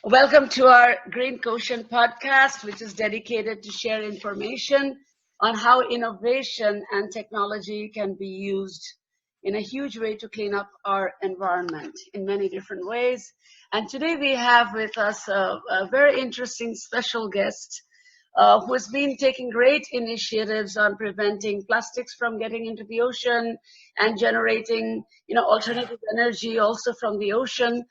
Welcome to our Green Quotient podcast, which is dedicated to share information on how innovation and technology can be used in a huge way to clean up our environment in many different ways. And today we have with us a very interesting special guest who has been taking great initiatives on preventing plastics from getting into the ocean and generating, alternative energy also from the ocean.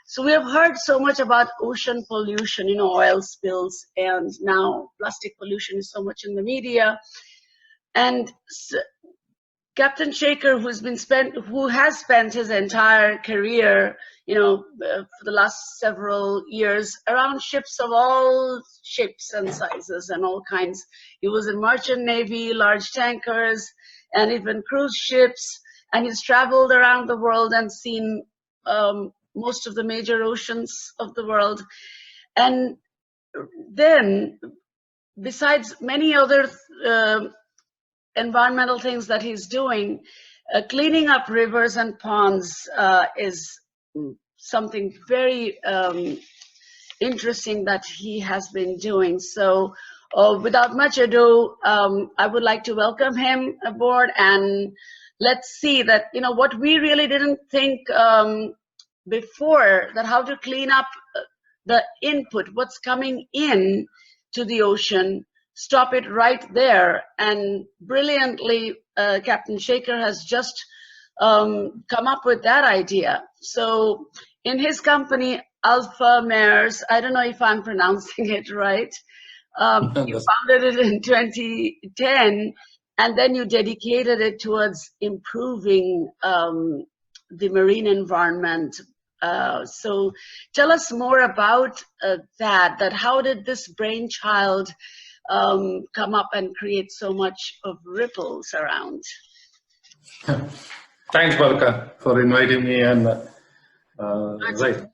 So we have heard so much about ocean pollution, oil spills, and now plastic pollution is so much in the media. And Captain Sekhar, who has spent his entire career, for the last several years around ships of all shapes and sizes and all kinds. He was in merchant navy, large tankers, and even cruise ships. And he's traveled around the world and seen most of the major oceans of the world. And then, besides many other environmental things that he's doing, cleaning up rivers and ponds is something very interesting that he has been doing. So without much ado, I would like to welcome him aboard, and let's see that, what we really didn't think before, that how to clean up the input, what's coming in to the ocean, stop it right there. And brilliantly, Captain Sekhar has just come up with that idea. So in his company, Alpha Mares, I don't know if I'm pronouncing it right, you founded it in 2010, and then you dedicated it towards improving the marine environment. So tell us more about that how did this brainchild come up and create so much of ripples around? Thanks, Balka, for inviting me. And right.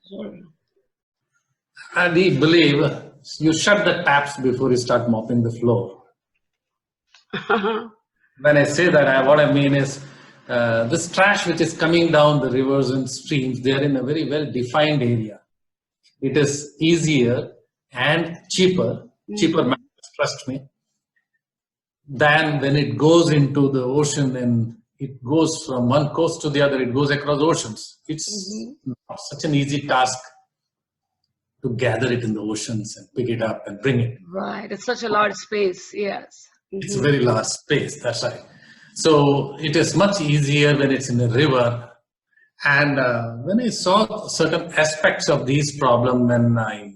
And we believe you shut the taps before you start mopping the floor. When I say that, what I mean is this trash which is coming down the rivers and streams, they are in a very well-defined area. It is easier and cheaper trust me, than when it goes into the ocean and it goes from one coast to the other, it goes across oceans. It's not such an easy task to gather it in the oceans and pick it up and bring it. Right, it's such a large space, yes. It's a very large space, that's right. So it is much easier when it's in a river. And when I saw certain aspects of these problems when I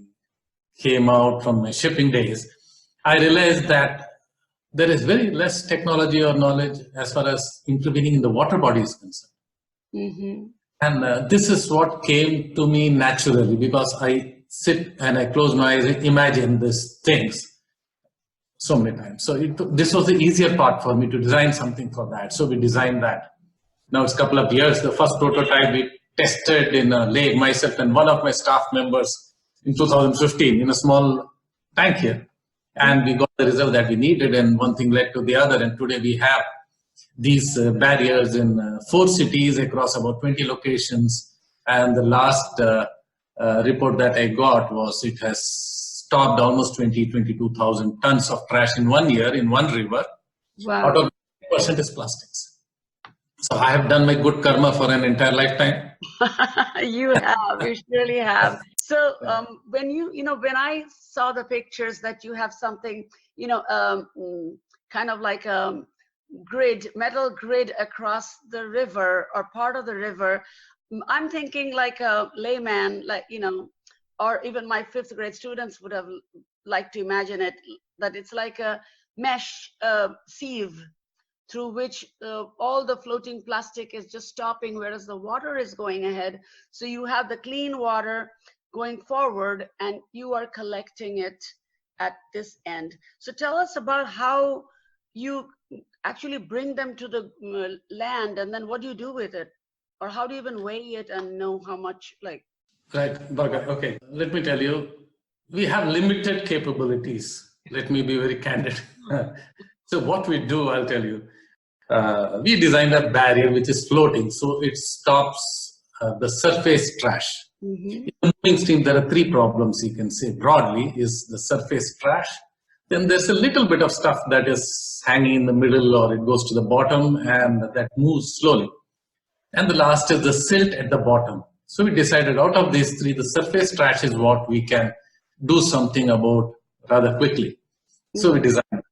came out from my shipping days, I realized that there is very less technology or knowledge as far as intervening in the water body is concerned. And this is what came to me naturally, because I sit and I close my eyes and imagine these things so many times. So this was the easier part for me to design something for that. So we designed that. Now it's a couple of years. The first prototype we tested in a lake, myself and one of my staff members in 2015 in a small tank here. And we got the result that we needed, and one thing led to the other. And today we have these barriers in 4 cities across about 20 locations. And the last report that I got was it has stopped almost 22,000 tons of trash in 1 year in one river. Wow. Out of 80% is plastics. So I have done my good karma for an entire lifetime. You surely have. So when I saw the pictures that you have something, kind of like a metal grid across the river or part of the river, I'm thinking like a layman, or even my 5th grade students would have liked to imagine it, that it's like a mesh sieve through which all the floating plastic is just stopping, whereas the water is going ahead. So you have the clean water going forward and you are collecting it at this end. So tell us about how you actually bring them to the land, and then what do you do with it? Or how do you even weigh it and know how much, like? Right, Bhargav. Okay, let me tell you, we have limited capabilities. Let me be very candid. So what we do, I'll tell you. We designed a barrier which is floating, so it stops the surface trash. Mm-hmm. In the moving stream, there are three problems you can say broadly: is the surface trash. Then there's a little bit of stuff that is hanging in the middle, or it goes to the bottom, and that moves slowly. And the last is the silt at the bottom. So we decided out of these three, the surface trash is what we can do something about rather quickly. So we designed it.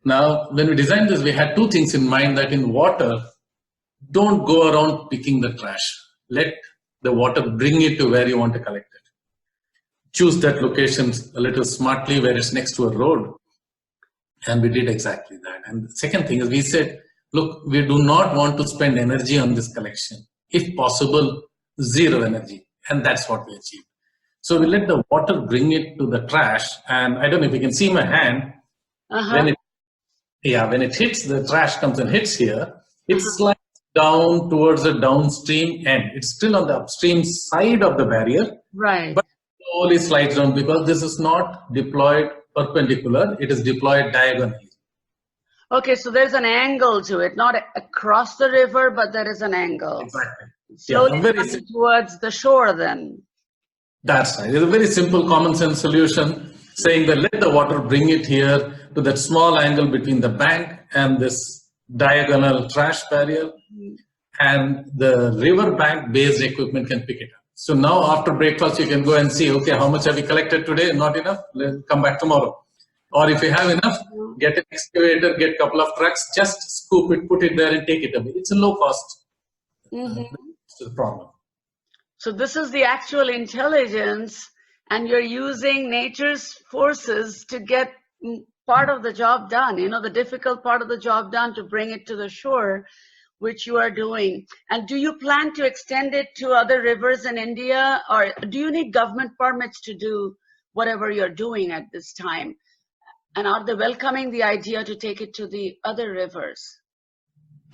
Now, when we designed this, we had two things in mind: that in water, don't go around picking the trash. Let the water bring it to where you want to collect it. Choose that location a little smartly where it's next to a road. And we did exactly that. And the second thing is we said, look, we do not want to spend energy on this collection. If possible, zero energy. And that's what we achieved. So we let the water bring it to the trash. And I don't know if you can see my hand. When it hits, the trash comes and hits here, it slides down towards the downstream end. It's still on the upstream side of the barrier. Right. But slowly slides down because this is not deployed perpendicular, it is deployed diagonally. Okay, so there's an angle to it, not across the river, but there is an angle. Exactly. Slowly coming towards the shore then. That's right. It's a very simple common sense solution saying that let the water bring it here to that small angle between the bank and this diagonal trash barrier, and the river bank based equipment can pick it up. So now after breakfast, you can go and see, okay, how much have we collected today? Not enough, let's come back tomorrow. Or if you have enough, get an excavator, get a couple of trucks, just scoop it, put it there and take it away. It's a low cost problem. So this is the actual intelligence, and you're using nature's forces to get part of the job done, the difficult part of the job done, to bring it to the shore, which you are doing. And do you plan to extend it to other rivers in India, or do you need government permits to do whatever you're doing at this time? And are they welcoming the idea to take it to the other rivers?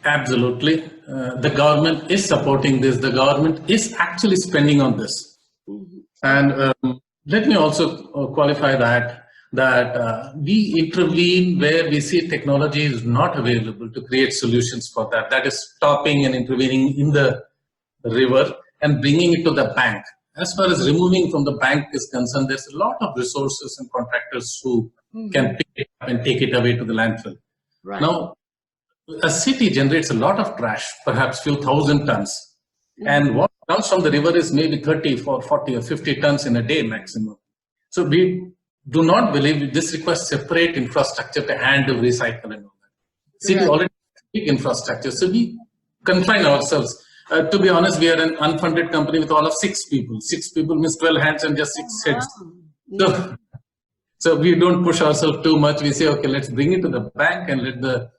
Absolutely. The government is supporting this. The government is actually spending on this. And let me also qualify that we intervene where we see technology is not available to create solutions for that. That is stopping and intervening in the river and bringing it to the bank. As far as removing from the bank is concerned, there's a lot of resources and contractors who can pick it up and take it away to the landfill. Right. Now, a city generates a lot of trash, perhaps few thousand tons. And what comes from the river is maybe 30, 40 or 50 tons in a day maximum. So we do not believe this requires separate infrastructure to handle recycle and all that. City already has big infrastructure. So we confine ourselves. To be honest, we are an unfunded company with all of 6 people. 6 people means 12 hands and just 6 heads. So we don't push ourselves too much. We say, okay, let's bring it to the bank and let the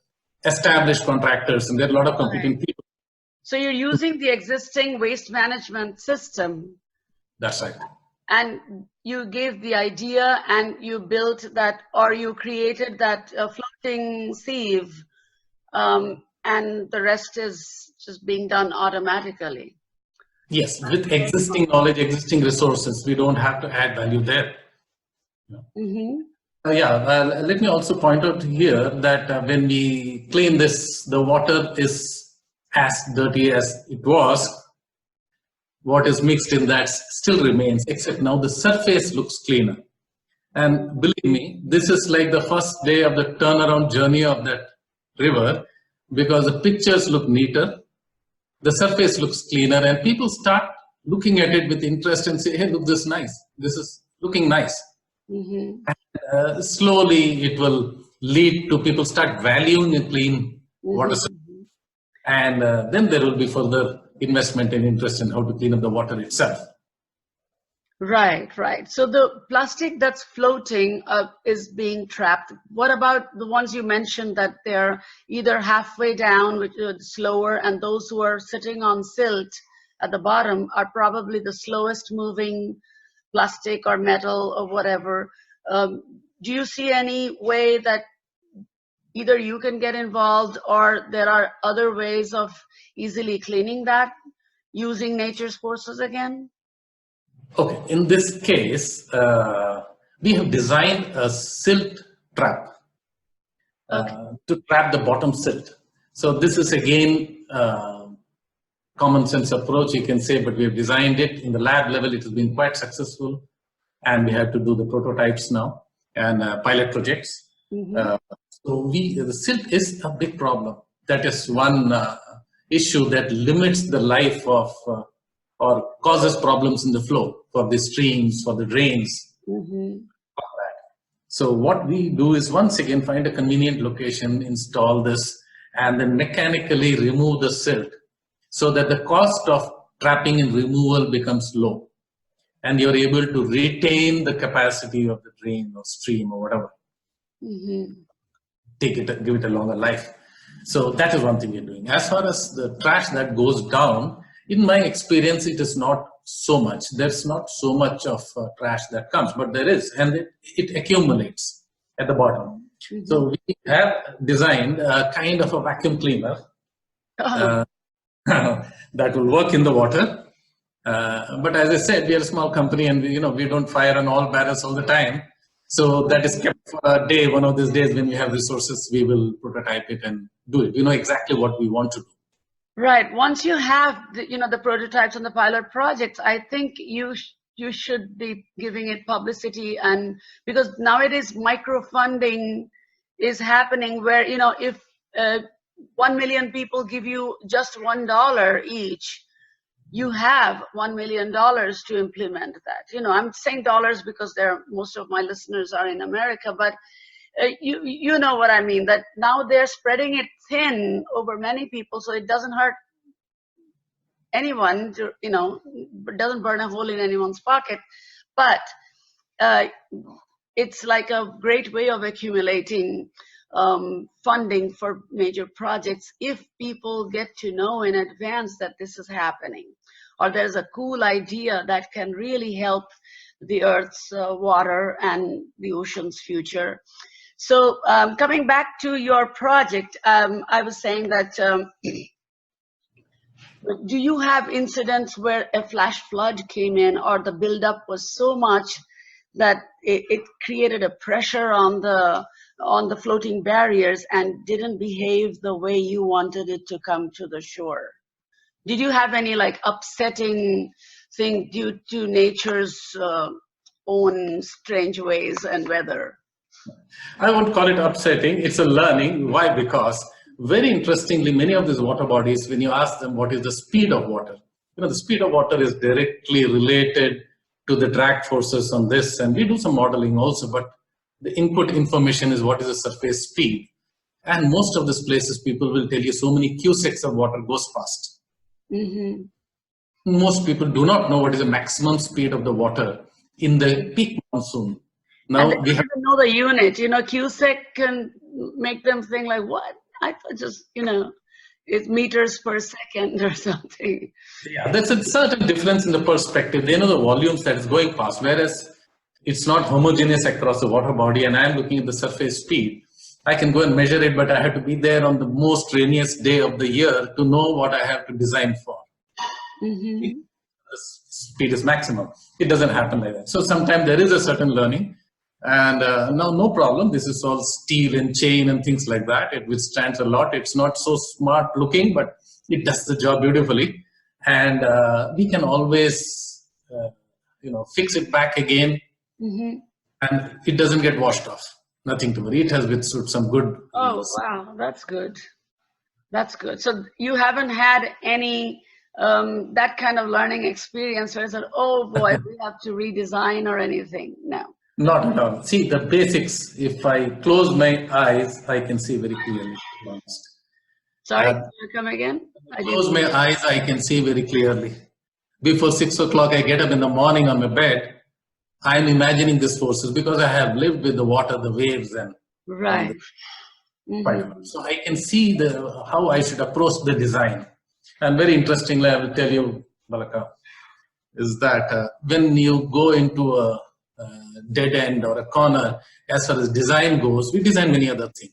established contractors, and there are a lot of competing people. So you're using the existing waste management system. That's right. And you gave the idea and you built that, or you created that floating sieve, and the rest is just being done automatically. Yes, with existing knowledge, existing resources, we don't have to add value there. Let me also point out here that when we clean this, the water is as dirty as it was. What is mixed in that still remains, except now the surface looks cleaner. And believe me, this is like the first day of the turnaround journey of that river, because the pictures look neater, the surface looks cleaner, and people start looking at it with interest and say, hey, look, this is nice. This is looking nice. And, slowly it will lead to people start valuing a clean water supply. And then there will be further investment and interest in how to clean up the water itself. Right. So the plastic that's floating is being trapped. What about the ones you mentioned that they're either halfway down, which is slower, and those who are sitting on silt at the bottom are probably the slowest moving plastic or metal or whatever? Do you see any way that either you can get involved, or there are other ways of easily cleaning that using nature's forces again? Okay, in this case, we have designed a silt trap to trap the bottom silt. So this is again common sense approach, you can say, but we have designed it in the lab level. It has been quite successful, and we have to do the prototypes now and pilot projects. So the silt is a big problem. That is one issue that limits the life of or causes problems in the flow for the streams, for the drains. So what we do is once again find a convenient location, install this, and then mechanically remove the silt so that the cost of trapping and removal becomes low. And you're able to retain the capacity of the drain or stream or whatever. Give it a longer life. So that is one thing we're doing. As far as the trash that goes down, in my experience, it is not so much. There's not so much of trash that comes, but there is, and it accumulates at the bottom. So we have designed a kind of a vacuum cleaner that will work in the water. But as I said, we are a small company, and we don't fire on all barrels all the time. So that is kept for a day. One of these days when we have resources, we will prototype it and do it. We know exactly what we want to do. Right. Once you have the prototypes and the pilot projects, I think you should be giving it publicity, and because nowadays microfunding is happening where if 1 million people give you just $1 each, you have $1 million to implement that. I'm saying dollars because most of my listeners are in America, but you know what I mean, that now they're spreading it thin over many people, so it doesn't hurt anyone, it doesn't burn a hole in anyone's pocket, but it's like a great way of accumulating funding for major projects if people get to know in advance that this is happening, or there's a cool idea that can really help the Earth's water and the ocean's future. So coming back to your project, I was saying that do you have incidents where a flash flood came in, or the buildup was so much that it created a pressure on the floating barriers and didn't behave the way you wanted it to come to the shore? Did you have any upsetting thing due to nature's own strange ways and weather? I won't call it upsetting. It's a learning. Why? Because very interestingly, many of these water bodies, when you ask them what is the speed of water, the speed of water is directly related to the drag forces on this. And we do some modeling also, but the input information is what is the surface speed. And most of these places, people will tell you so many cusecs of water goes past. Most people do not know what is the maximum speed of the water in the peak monsoon. Now and they don't even know the unit. Cusec can make them think like, what? I thought just, it's meters per second or something. Yeah, that's a certain difference in the perspective. They know the volumes that is going past, whereas it's not homogeneous across the water body, and I'm looking at the surface speed. I can go and measure it, but I have to be there on the most rainiest day of the year to know what I have to design for. The speed is maximum. It doesn't happen like that. So sometimes there is a certain learning. And now, no problem. This is all steel and chain and things like that. It withstands a lot. It's not so smart looking, but it does the job beautifully. And we can always, fix it back again, and it doesn't get washed off. Nothing to worry. It has withstood some good. Oh, wow, that's good. That's good. So you haven't had any that kind of learning experience where I said, "Oh boy, we have to redesign" or anything? No. Not at all. See, the basics, if I close my eyes, I can see very clearly. Sorry, can you come again? I close my eyes, I can see very clearly. Before 6 o'clock, I get up in the morning on my bed. I'm imagining these forces because I have lived with the water, the waves, and right. So I can see how I should approach the design. And very interestingly, I will tell you, Balaka, is that when you go into a dead end or a corner, as far as design goes, we design many other things.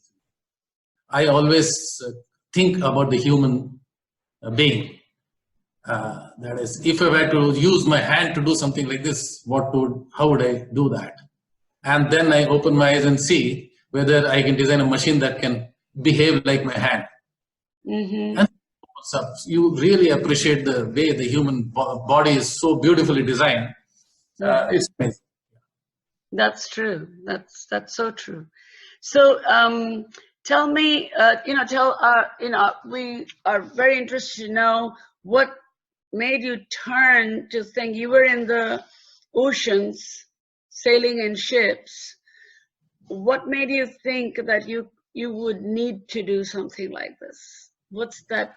I always think about the human being. That is, if I were to use my hand to do something like this, how would I do that? And then I open my eyes and see whether I can design a machine that can behave like my hand. And you really appreciate the way the human body is so beautifully designed. It's amazing. That's true. That's so true. So tell me, we are very interested to know what made you turn to think. You were in the oceans, sailing in ships. What made you think that you would need to do something like this? What's that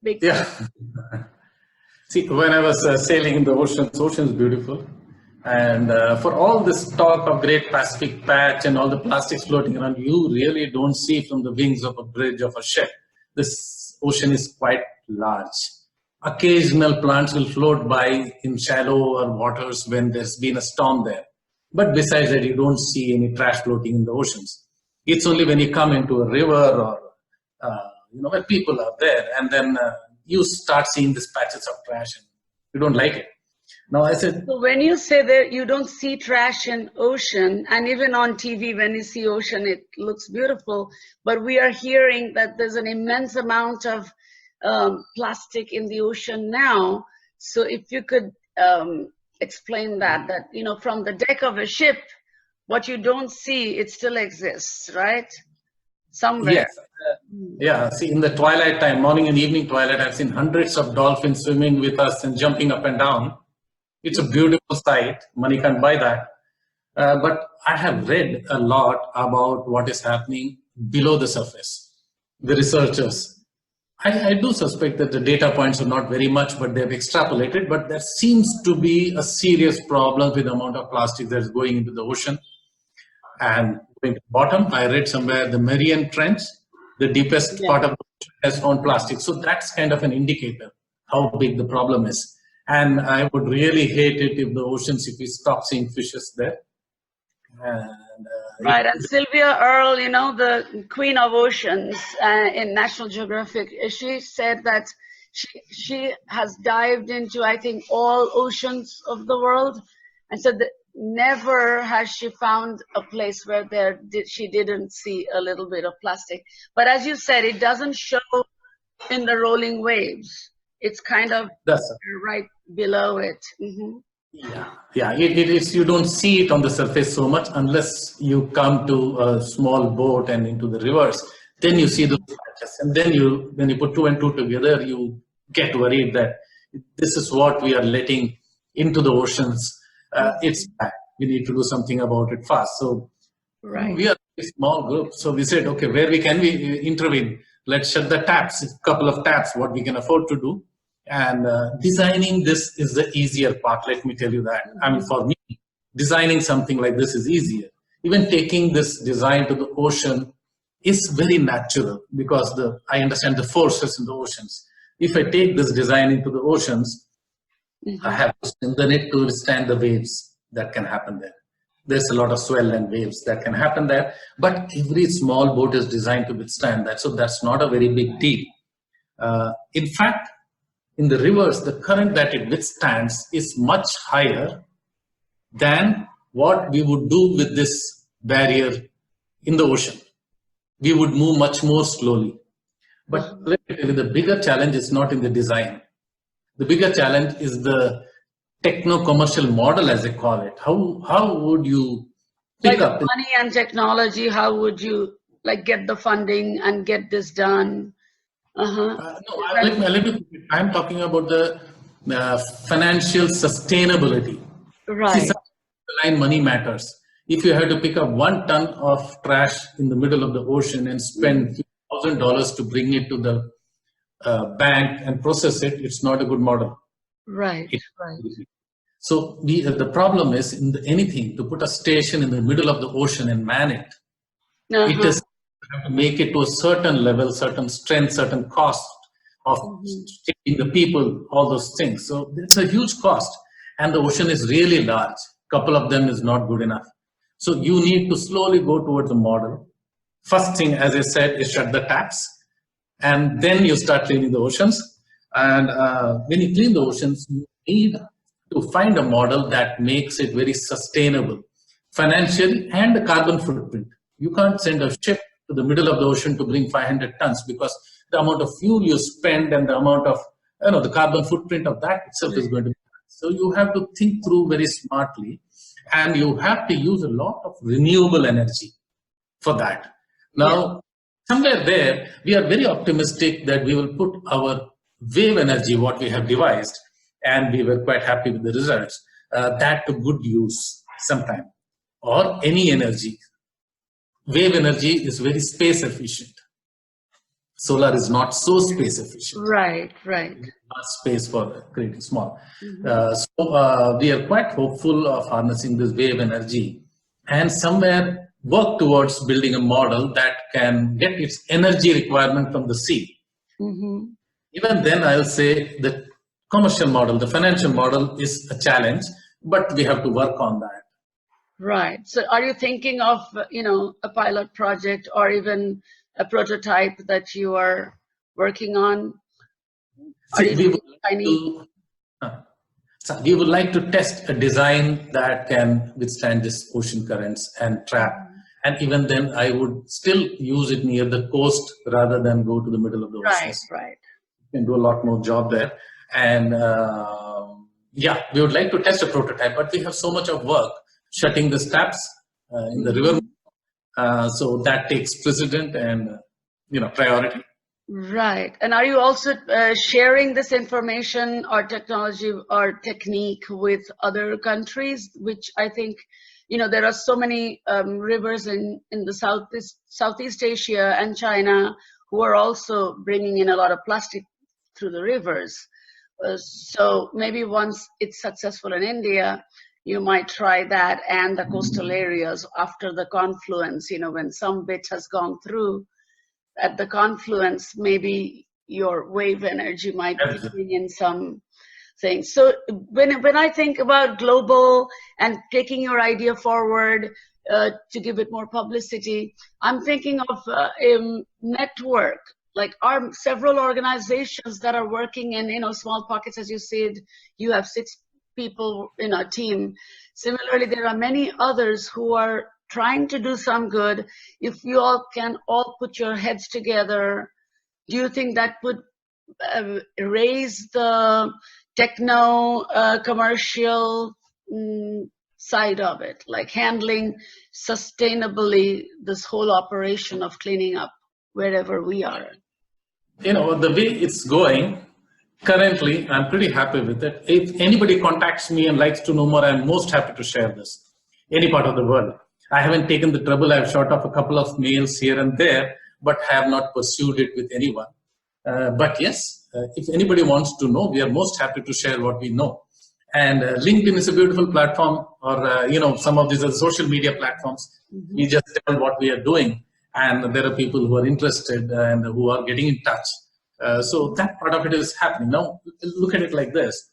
big? Yeah. See, when I was sailing in the ocean's beautiful. And for all this talk of Great Pacific Patch and all the plastics floating around, you really don't see from the wings of a bridge of a ship. This ocean is quite large. Occasional plants will float by in shallower waters when there's been a storm there. But besides that, you don't see any trash floating in the oceans. It's only when you come into a river or, when people are there, and then you start seeing these patches of trash and you don't like it. Now I said, so when you say that you don't see trash in ocean, and even on TV when you see ocean, it looks beautiful, but we are hearing that there's an immense amount of plastic in the ocean now. So if you could explain that from the deck of a ship, what you don't see, it still exists, right? Somewhere. Yes. Yeah, see, in the twilight time, morning and evening twilight, I've seen hundreds of dolphins swimming with us and jumping up and down. It's a beautiful sight. Money can't buy that. But I have read a lot about what is happening below the surface. The researchers, I do suspect that the data points are not very much, but they've extrapolated. But there seems to be a serious problem with the amount of plastic that's going into the ocean. And going to the bottom, I read somewhere the Mariana Trench, the deepest part of the ocean, has found plastic. So that's kind of an indicator how big the problem is. And I would really hate it if the oceans, if we stop seeing fishes there. And, right, and Sylvia Earle, the Queen of Oceans in National Geographic, she said that she has dived into, I think, all oceans of the world, and said that never has she found a place where she didn't see a little bit of plastic. But as you said, it doesn't show in the rolling waves. It's kind of right below it. Mm-hmm. Yeah. It is. You don't see it on the surface so much unless you come to a small boat and into the rivers. Then you see those patches, and then when you put two and two together, you get worried that this is what we are letting into the oceans. It's bad. We need to do something about it fast. So we are a small group. So we said, okay, where can we intervene? Let's shut the taps, a couple of taps, what we can afford to do. And designing this is the easier part, let me tell you that. I mean, for me, designing something like this is easier. Even taking this design to the ocean is very natural because I understand the forces in the oceans. If I take this design into the oceans, I have to strengthen it to withstand the waves that can happen there. There's a lot of swell and waves that can happen there, but every small boat is designed to withstand that. So that's not a very big deal. In fact, in the rivers, the current that it withstands is much higher than what we would do with this barrier in the ocean. We would move much more slowly. But let me tell you, the bigger challenge is not in the design. The bigger challenge is the techno-commercial model, as they call it. How would you pick up money and technology? How would you get the funding and get this done? I'm talking about the financial sustainability. Right. See, money matters. If you have to pick up 1 ton of trash in the middle of the ocean and spend $1,000 to bring it to the bank and process it, it's not a good model. Right. So the problem is in anything to put a station in the middle of the ocean and man it. It is have to make it to a certain level, certain strength, certain cost of taking the people, all those things. So it's a huge cost, and the ocean is really large. Couple of them is not good enough. So you need to slowly go towards a model. First thing, as I said, is shut the taps, and then you start cleaning the oceans. And when you clean the oceans, you need to find a model that makes it very sustainable, financially and the carbon footprint. You can't send a ship to the middle of the ocean to bring 500 tons because the amount of fuel you spend and the amount of, the carbon footprint of that itself is going to be. So you have to think through very smartly, and you have to use a lot of renewable energy for that. Now, somewhere there, we are very optimistic that we will put our wave energy, what we have devised, and we were quite happy with the results, that to good use sometime, or any energy. Wave energy is very space efficient. Solar is not so space efficient. Right. Not space for creating small. So we are quite hopeful of harnessing this wave energy and somewhere work towards building a model that can get its energy requirement from the sea. Even then, I'll say the commercial model, the financial model is a challenge, but we have to work on that. Right. So are you thinking of, a pilot project or even a prototype that you are working on? We would like to test a design that can withstand this ocean currents and trap. And even then, I would still use it near the coast rather than go to the middle of the ocean. Right. You can do a lot more job there. And we would like to test a prototype, but we have so much of work shutting the taps in the river. So that takes precedent and, priority. Right. And are you also sharing this information or technology or technique with other countries, which I think, there are so many rivers in the Southeast Asia and China who are also bringing in a lot of plastic through the rivers. So maybe once it's successful in India, you might try that and the coastal areas after the confluence, when some bit has gone through at the confluence, maybe your wave energy might bring in some things. So when I think about global and taking your idea forward to give it more publicity, I'm thinking of a network. Like are several organizations that are working in small pockets, as you said, you have 6 people in a team. Similarly, there are many others who are trying to do some good. If you all can all put your heads together, do you think that would raise the techno commercial side of it, like handling sustainably this whole operation of cleaning up wherever we are? The way it's going, currently, I'm pretty happy with it. If anybody contacts me and likes to know more, I'm most happy to share this. Any part of the world. I haven't taken the trouble. I've shot off a couple of mails here and there, but have not pursued it with anyone. But yes, if anybody wants to know, we are most happy to share what we know. And LinkedIn is a beautiful platform, or some of these are social media platforms. We just tell what we are doing, and there are people who are interested and who are getting in touch. So that part of it is happening. Now, look at it like this.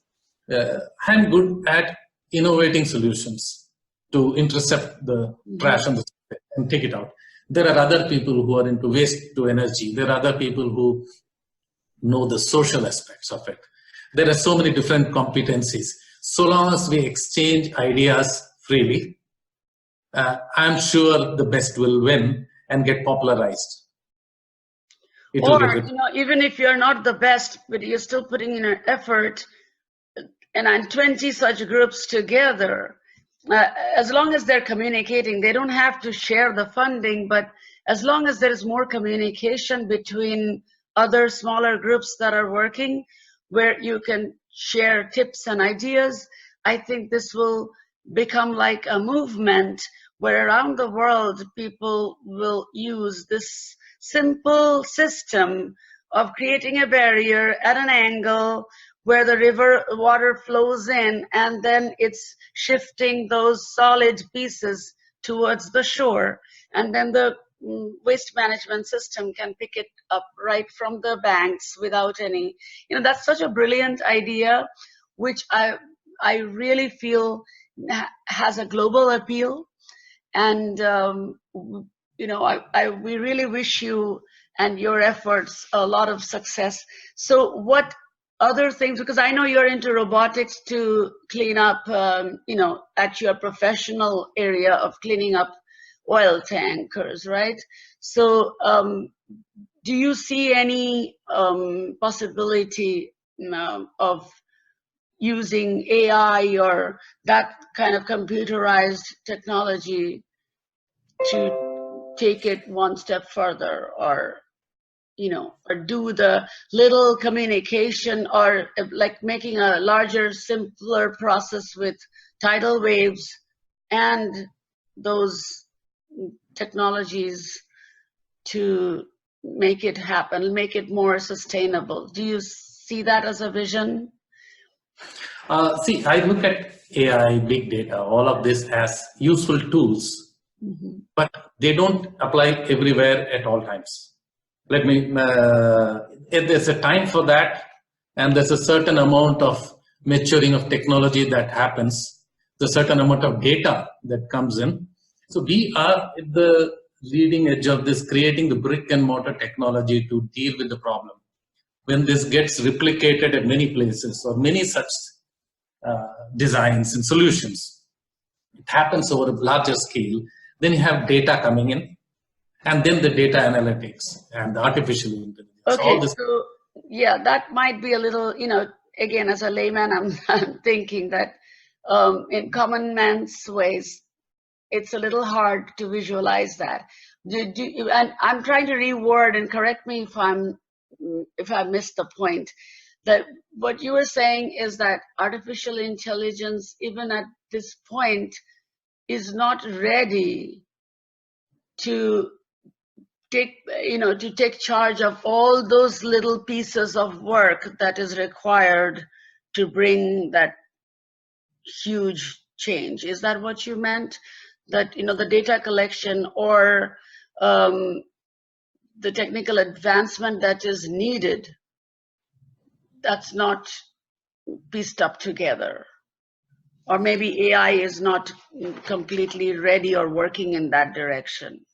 I'm good at innovating solutions to intercept the trash and take it out. There are other people who are into waste to energy. There are other people who know the social aspects of it. There are so many different competencies. So long as we exchange ideas freely, I'm sure the best will win and get popularized. Or, even if you're not the best, but you're still putting in an effort, and 20 such groups together, as long as they're communicating, they don't have to share the funding, but as long as there is more communication between other smaller groups that are working, where you can share tips and ideas, I think this will become like a movement where around the world people will use this simple system of creating a barrier at an angle where the river water flows in, and then it's shifting those solid pieces towards the shore, and then the waste management system can pick it up right from the banks without any, that's such a brilliant idea, which I really feel has a global appeal. And we really wish you and your efforts a lot of success. So what other things, because I know you're into robotics to clean up, at your professional area of cleaning up oil tankers, right? So do do you see any possibility of using AI or that kind of computerized technology to take it one step further, or or do the little communication, or like making a larger, simpler process with tidal waves and those technologies to make it happen, make it more sustainable? Do you see that as a vision? See, I look at AI, big data, all of this as useful tools, but they don't apply everywhere at all times. Let me, there's a time for that, and there's a certain amount of maturing of technology that happens, the certain amount of data that comes in. So we are at the leading edge of this, creating the brick and mortar technology to deal with the problem. When this gets replicated at many places or many such designs and solutions, it happens over a larger scale. Then you have data coming in, and then the data analytics and the artificial intelligence. Okay, all this. so yeah, that might be a little, again, as a layman, I'm thinking that in common man's ways, it's a little hard to visualize that. And I'm trying to reword, and correct me if I missed the point, that what you were saying is that artificial intelligence, even at this point, is not ready to take charge of all those little pieces of work that is required to bring that huge change. Is that what you meant? That the data collection or the technical advancement that is needed, that's not pieced up together, or maybe AI is not completely ready or working in that direction.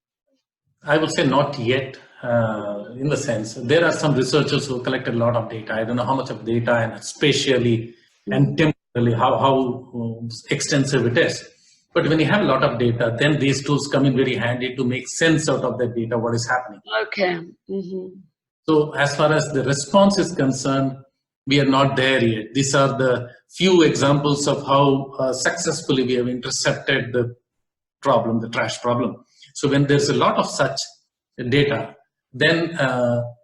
I would say not yet, in the sense there are some researchers who collected a lot of data. I don't know how much of data and spatially and temporally how extensive it is. But when you have a lot of data, then these tools come in very handy to make sense out of that data, what is happening. Okay. So as far as the response is concerned, we are not there yet. These are the few examples of how successfully we have intercepted the problem, the trash problem. So when there's a lot of such data, then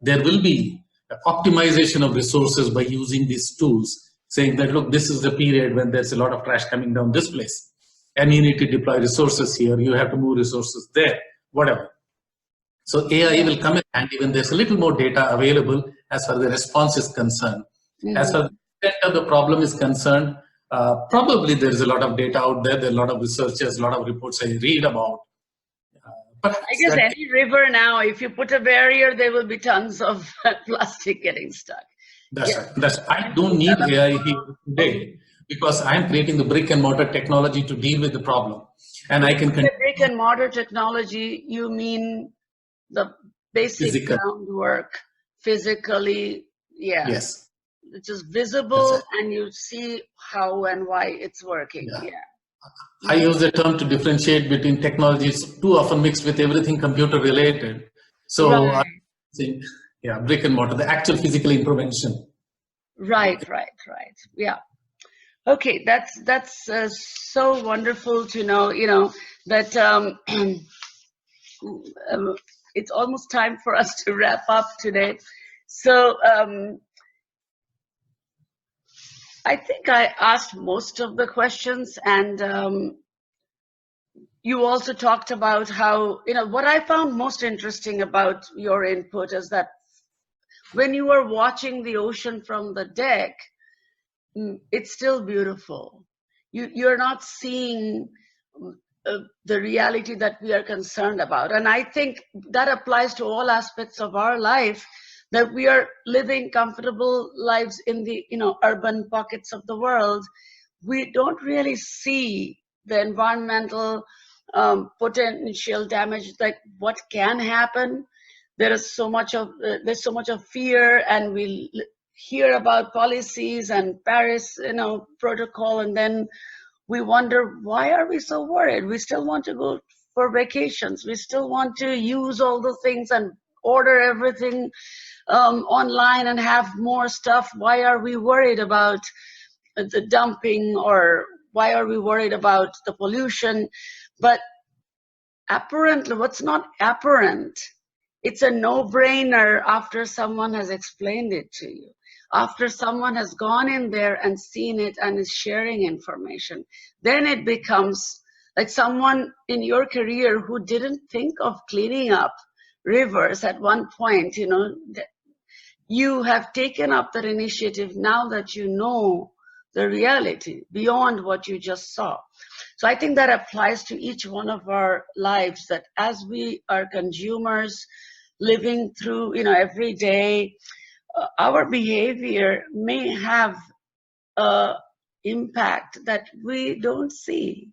there will be optimization of resources by using these tools, saying that, look, this is the period when there's a lot of trash coming down this place, and you need to deploy resources here, you have to move resources there, whatever. So AI will come in handy when there's a little more data available as far as the response is concerned. As far as the extent of the problem is concerned, probably there's a lot of data out there, there are a lot of researchers, a lot of reports I read about. I guess any river now, if you put a barrier, there will be tons of plastic getting stuck. That's right. I don't need AI here today because I'm creating the brick and mortar technology to deal with the problem. And I can the brick and mortar technology, you mean the basic groundwork physically? Yeah. Yes. It's just visible and you see how and why it's working. Yeah. I use the term to differentiate between technologies too often mixed with everything computer related. So I think, brick and mortar, the actual physical intervention. Right. Yeah. Okay, that's so wonderful to know. That it's almost time for us to wrap up today. So I think I asked most of the questions, and you also talked about how, what I found most interesting about your input is that when you are watching the ocean from the deck, it's still beautiful. You're not seeing the reality that we are concerned about. And I think that applies to all aspects of our life, that we are living comfortable lives in the urban pockets of the world. We don't really see the environmental potential damage, like what can happen. There's so much of fear, and we hear about policies and Paris protocol, and then we wonder, why are we so worried? We still want to go for vacations. We still want to use all the things and order everything online and have more stuff. Why are we worried about the dumping, or why are we worried about the pollution? But apparently, what's not apparent, it's a no-brainer after someone has explained it to you, after someone has gone in there and seen it and is sharing information. Then it becomes like someone in your career who didn't think of cleaning up rivers at one point, you have taken up that initiative now that you know the reality beyond what you just saw. So I think that applies to each one of our lives, that as we are consumers living through, every day, our behavior may have a impact that we don't see.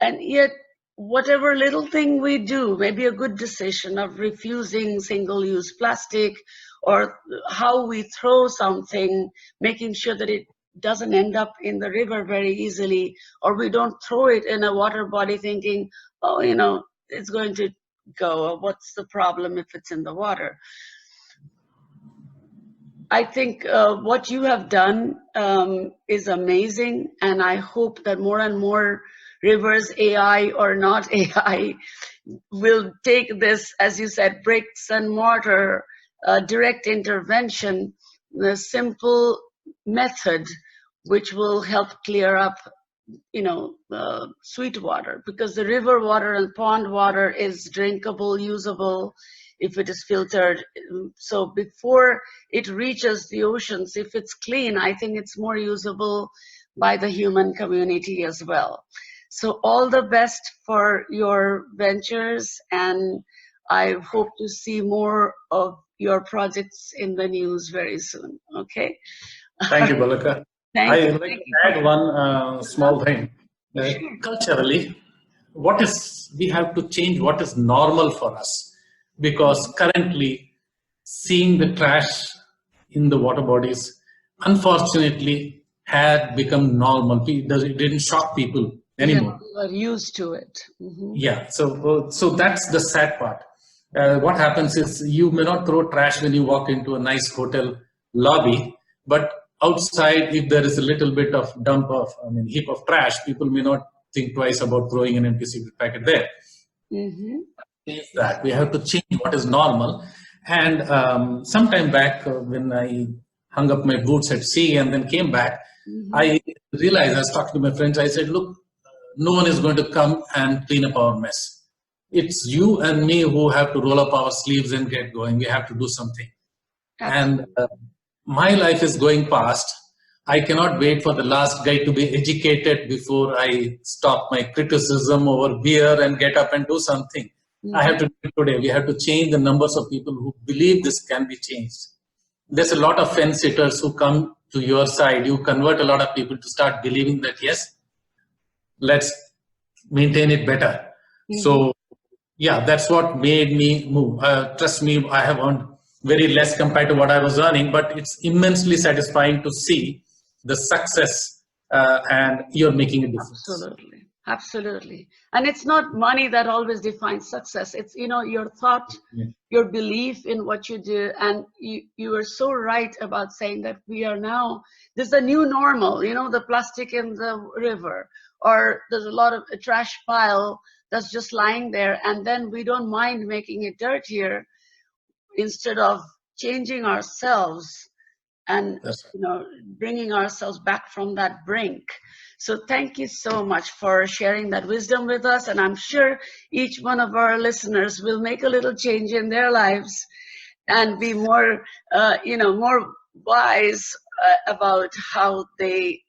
And yet, whatever little thing we do, maybe a good decision of refusing single-use plastic, or how we throw something, making sure that it doesn't end up in the river very easily, or we don't throw it in a water body thinking, oh, it's going to go, or what's the problem if it's in the water. I think what you have done is amazing, and I hope that more and more rivers, AI or not AI, will take this, as you said, bricks and mortar, direct intervention, the simple method, which will help clear up sweet water, because the river water and pond water is drinkable, usable if it is filtered. So before it reaches the oceans, if it's clean, I think it's more usable by the human community as well. So all the best for your ventures, and I hope to see more of your projects in the news very soon. Okay. Thank you, Balaka. Thank I you. like Thank to you. add one small thing. Sure. Culturally, we have to change what is normal for us, because currently seeing the trash in the water bodies, unfortunately, had become normal. It didn't shock people Yeah, anymore. we are used to it. Mhm. Yeah, so that's the sad part. What happens is you may not throw trash when you walk into a nice hotel lobby, but outside, if there is a little bit of heap of trash, people may not think twice about throwing an empty cigarette packet there. Mhm. Change that. We have to change what is normal. And sometime back, when I hung up my boots at sea and then came back, Mhm. I realized, I was talking to my friends, I said, look, no one is going to come and clean up our mess. It's you and me who have to roll up our sleeves and get going. We have to do something. And Absolutely. my life is going past. I cannot wait for the last guy to be educated before I stop my criticism over beer and get up and do something. I have Mhm. to do it today. We have to change the numbers of people who believe this can be changed. There's a lot of fence sitters who come to your side. You convert a lot of people to start believing that, yes, let's maintain it better. Mhm. So, yeah, that's what made me move. Trust me, I have earned very less compared to what I was earning, but it's immensely satisfying to see the success, and you're making a difference. Absolutely. Absolutely. And it's not money that always defines success. It's, your thought, Yeah. your belief in what you do. And you are so right about saying that we are now, this is a new normal, the plastic in the river, or there's a lot of a trash pile that's just lying there. And then we don't mind making it dirtier instead of changing ourselves and That's bringing ourselves back from that brink. So thank you so much for sharing that wisdom with us, and I'm sure each one of our listeners will make a little change in their lives and be more more wise about how they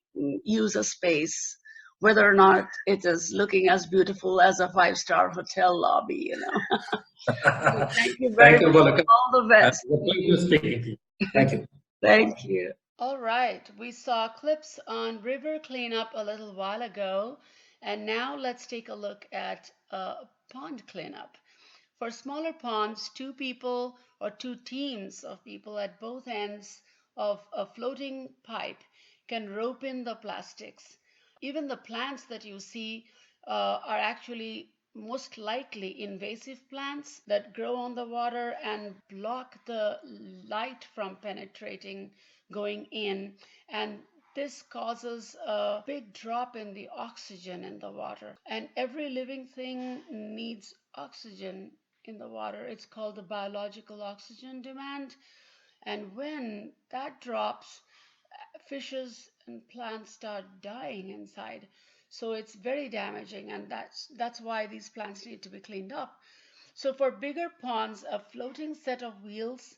use a space, whether or not it is looking as beautiful as a five-star hotel lobby. So right. thank you very Thank you, much. Bolaka. All the best. It's a pleasure speaking to you. Thank you. Thank you. All right, we saw clips on river cleanup a little while ago, and now let's take a look at pond cleanup. For smaller ponds, two people or two teams of people at both ends of a floating pipe can rope in the plastics. Even the plants that you see are actually most likely invasive plants that grow on the water and block the light from penetrating, going in, and this causes a big drop in the oxygen in the water. And every living thing needs oxygen in the water. It's called the biological oxygen demand. And when that drops, fishes and plants start dying inside. So it's very damaging, and that's why these plants need to be cleaned up. So for bigger ponds, a floating set of wheels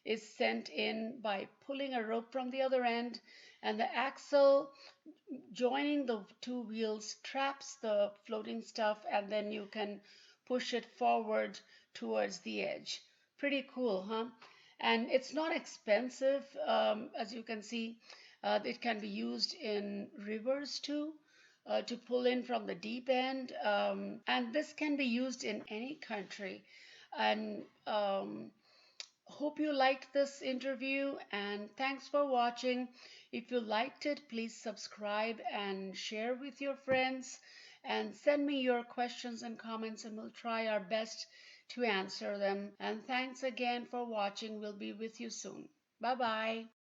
is sent in by pulling a rope from the other end, and the axle joining the two wheels traps the floating stuff, and then you can push it forward towards the edge. Pretty cool, huh? And it's not expensive, as you can see. It can be used in rivers too, to pull in from the deep end. And this can be used in any country. And hope you liked this interview, and thanks for watching. If you liked it, please subscribe and share with your friends, and send me your questions and comments, and we'll try our best to answer them. And thanks again for watching. We'll be with you soon. Bye bye.